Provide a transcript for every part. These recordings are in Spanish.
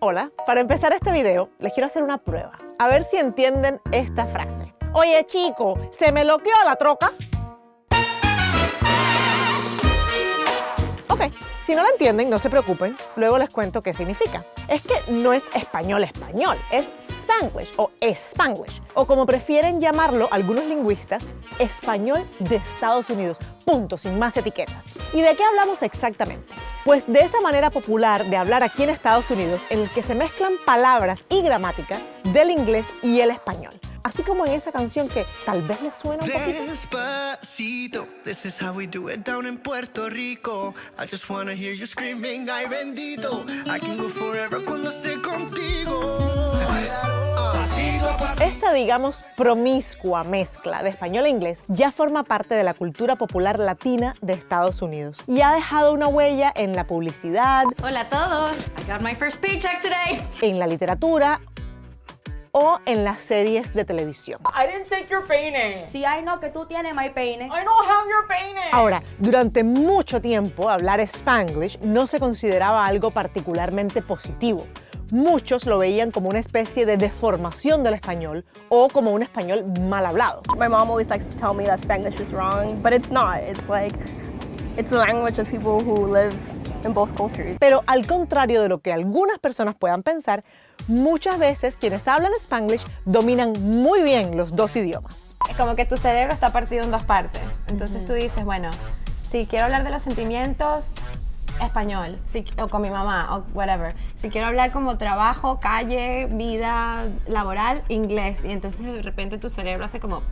Hola, para empezar este video les quiero hacer una prueba. A ver si entienden esta frase. Oye chico, ¿se me loqueó la troca? Ok, si no la entienden, no se preocupen, luego les cuento qué significa. Es que no es español, es Spanglish o Spanglish, o como prefieren llamarlo algunos lingüistas, español de Estados Unidos, punto, sin más etiquetas. ¿Y de qué hablamos exactamente? Pues de esa manera popular de hablar aquí en Estados Unidos en el que se mezclan palabras y gramática del inglés y el español. Así como en esa canción que tal vez les suena un poquito. Despacito, this is how we do it down in Puerto Rico. I just wanna hear you screaming, ay bendito. I can go forever cuando esté contigo. Esta, digamos, promiscua mezcla de español e inglés ya forma parte de la cultura popular latina de Estados Unidos y ha dejado una huella en la publicidad, Hola a todos, I got my first paycheck today. en la literatura o en las series de televisión. I didn't take your peine. Sí, ay no, que tú tienes my peine. I don't have your peine. Ahora, durante mucho tiempo hablar Spanglish no se consideraba algo particularmente positivo. Muchos lo veían como una especie de deformación del español o como un español mal hablado. My mom always likes to tell me that Spanglish is wrong, but it's not. It's the language of people who live in both cultures. Pero al contrario de lo que algunas personas puedan pensar, muchas veces quienes hablan Spanglish dominan muy bien los dos idiomas. Es como que tu cerebro está partido en dos partes. Entonces tú dices, bueno, si quiero hablar de los sentimientos, español, o con mi mamá, o whatever. Si quiero hablar como trabajo, calle, vida laboral, inglés. Y entonces de repente tu cerebro hace como...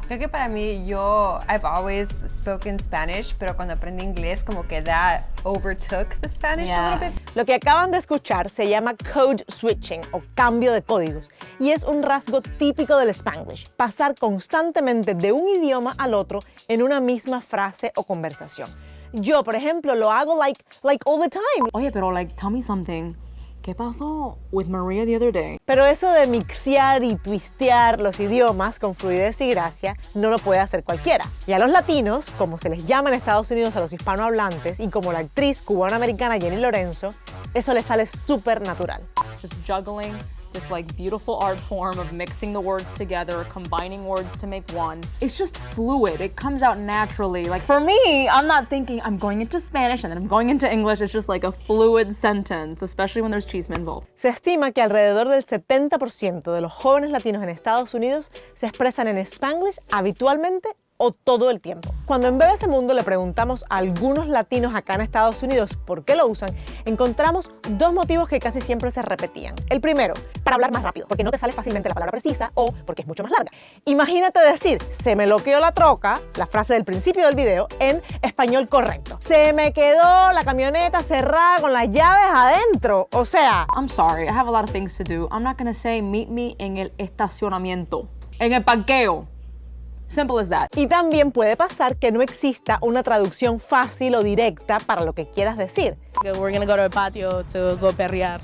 Creo que para mí, I've always spoken Spanish, pero cuando aprendí inglés, como que that overtook the Spanish a little bit. Lo que acaban de escuchar se llama code switching o cambio de códigos y es un rasgo típico del Spanglish, pasar constantemente de un idioma al otro en una misma frase o conversación. Yo, por ejemplo, lo hago like all the time. Oye, pero tell me something. ¿Qué pasó with Maria the other day? Pero eso de mixear y twistear los idiomas con fluidez y gracia no lo puede hacer cualquiera. Y a los latinos, como se les llama en Estados Unidos a los hispanohablantes y como la actriz cubano-americana Jenny Lorenzo, eso les sale súper natural. Just juggling this beautiful art form of mixing the words together, combining words to make one. It's just fluid. It comes out naturally. For me, I'm not thinking I'm going into Spanish and then I'm going into English. It's just a fluid sentence, especially when there's chisme involved. Se estima que alrededor del 70% de los jóvenes latinos en Estados Unidos se expresan en Spanglish habitualmente o todo el tiempo. Cuando en BBC Mundo le preguntamos a algunos latinos acá en Estados Unidos por qué lo usan, encontramos dos motivos que casi siempre se repetían. El primero, para hablar más rápido, porque no te sale fácilmente la palabra precisa o porque es mucho más larga. Imagínate decir, se me loqueó la troca, la frase del principio del video, en español correcto. Se me quedó la camioneta cerrada con las llaves adentro. O sea, I'm sorry, I have a lot of things to do. I'm not gonna say meet me en el estacionamiento, en el parqueo. Simple as that. Y también puede pasar que no exista una traducción fácil o directa para lo que quieras decir. We're gonna go to the patio to go perrear.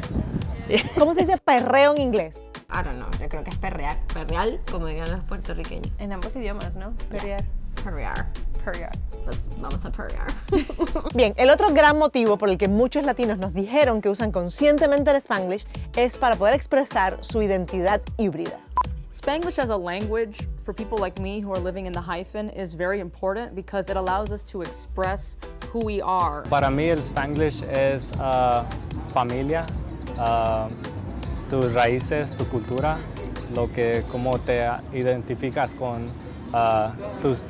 ¿Cómo se dice perreo en inglés? I don't know, yo creo que es perrear, como dirían los puertorriqueños. En ambos idiomas, ¿no? Perrear. Perrear. Perrear. Pues vamos a perrear. Bien, el otro gran motivo por el que muchos latinos nos dijeron que usan conscientemente el Spanglish es para poder expresar su identidad híbrida. Spanglish as a language for people like me who are living in the hyphen is very important because it allows us to express who we are. Para mí el Spanglish es familia, tus raíces, tu cultura, cómo te identificas con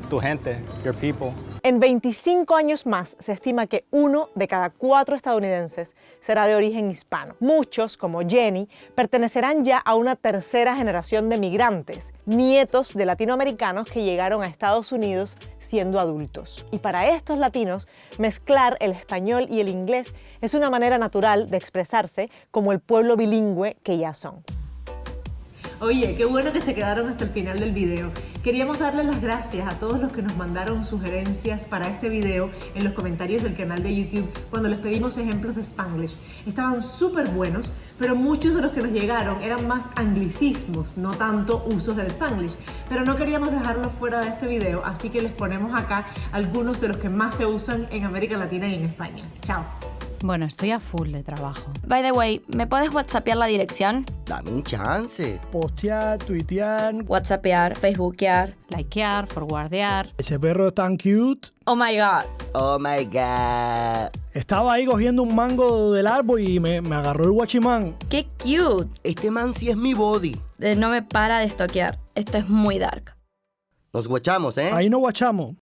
tu gente, your people. En 25 años más se estima que 1 de cada 4 estadounidenses será de origen hispano. Muchos, como Jenny, pertenecerán ya a una tercera generación de migrantes, nietos de latinoamericanos que llegaron a Estados Unidos siendo adultos. Y para estos latinos, mezclar el español y el inglés es una manera natural de expresarse como el pueblo bilingüe que ya son. Oye, qué bueno que se quedaron hasta el final del video. Queríamos darles las gracias a todos los que nos mandaron sugerencias para este video en los comentarios del canal de YouTube cuando les pedimos ejemplos de Spanglish. Estaban súper buenos, pero muchos de los que nos llegaron eran más anglicismos, no tanto usos del Spanglish. Pero no queríamos dejarlos fuera de este video, así que les ponemos acá algunos de los que más se usan en América Latina y en España. Chao. Bueno, estoy a full de trabajo. By the way, ¿me puedes whatsappear la dirección? Dame un chance. Postear, tuitear, Whatsappear, facebookear. Likear, forwardear. ese perro es tan cute. Oh my god. Oh my God. Estaba ahí cogiendo un mango del árbol y me agarró el guachimán. ¡Qué cute! Este man sí es mi body. No me para de stalkear. Esto es muy dark. Nos guachamos, ¿eh? Ahí nos guachamos.